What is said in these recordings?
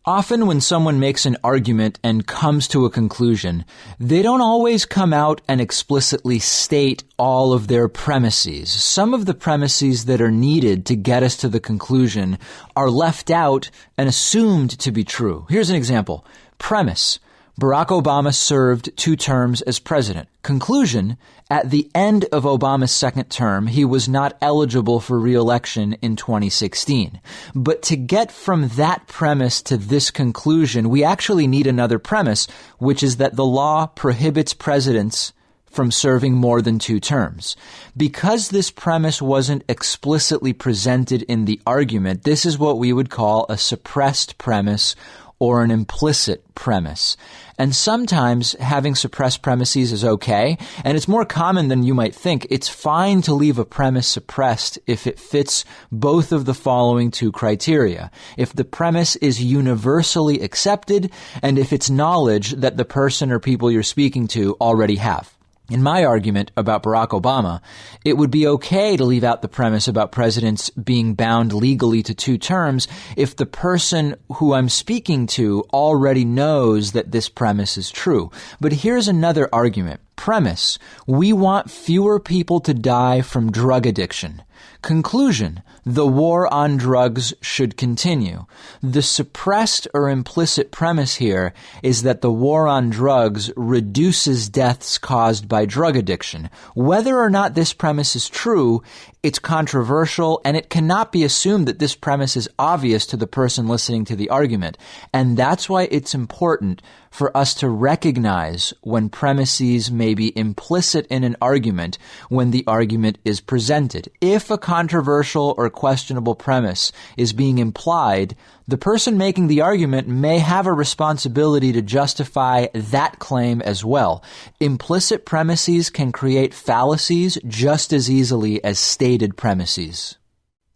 Often when someone makes an argument and comes to a conclusion, they don't always come out and explicitly state all of their premises. Some of the premises that are needed to get us to the conclusion are left out and assumed to be true. Here's an example. Premise: Barack Obama served 2 terms as president. Conclusion: at the end of Obama's second term, he was not eligible for re-election in 2016. But to get from that premise to this conclusion, we actually need another premise, which is that the law prohibits presidents from serving more than 2 terms. Because this premise wasn't explicitly presented in the argument, this is what we would call a suppressed premise or an implicit premise. And sometimes having suppressed premises is okay, and it's more common than you might think. It's fine to leave a premise suppressed if it fits both of the following 2 criteria. If the premise is universally accepted, and if it's knowledge that the person or people you're speaking to already have. In my argument about Barack Obama, it would be okay to leave out the premise about presidents being bound legally to 2 terms if the person who I'm speaking to already knows that this premise is true. But here's another argument. Premise: we want fewer people to die from drug addiction. Conclusion: the war on drugs should continue. The suppressed or implicit premise here is that the war on drugs reduces deaths caused by drug addiction. Whether or not this premise is true, it's controversial, and it cannot be assumed that this premise is obvious to the person listening to the argument. And that's why it's important for us to recognize when premises may be implicit in an argument when the argument is presented. If a controversial or questionable premise is being implied, the person making the argument may have a responsibility to justify that claim as well. Implicit premises can create fallacies just as easily as stated premises.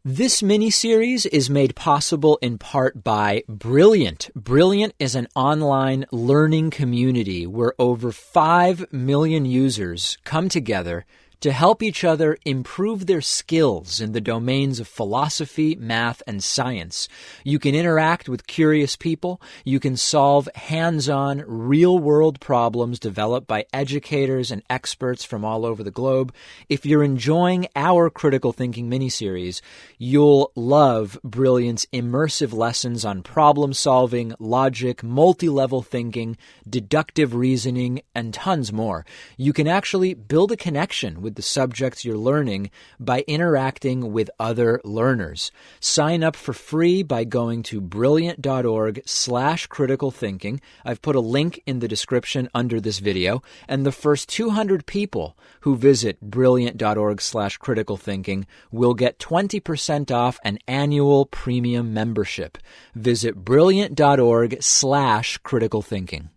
This mini-series is made possible in part by Brilliant. Brilliant is an online learning community where over 5 million users come together to help each other improve their skills in the domains of philosophy, math, and science. You can interact with curious people. You can solve hands-on, real-world problems developed by educators and experts from all over the globe. If you're enjoying our Critical Thinking miniseries, you'll love Brilliant's immersive lessons on problem-solving, logic, multi-level thinking, deductive reasoning, and tons more. You can actually build a connection with the subjects you're learning by interacting with other learners. Sign up for free by going to brilliant.org/critical thinking. I've put a link in the description under this video, and the first 200 people who visit brilliant.org/critical thinking will get 20% off an annual premium membership. Visit brilliant.org/critical thinking.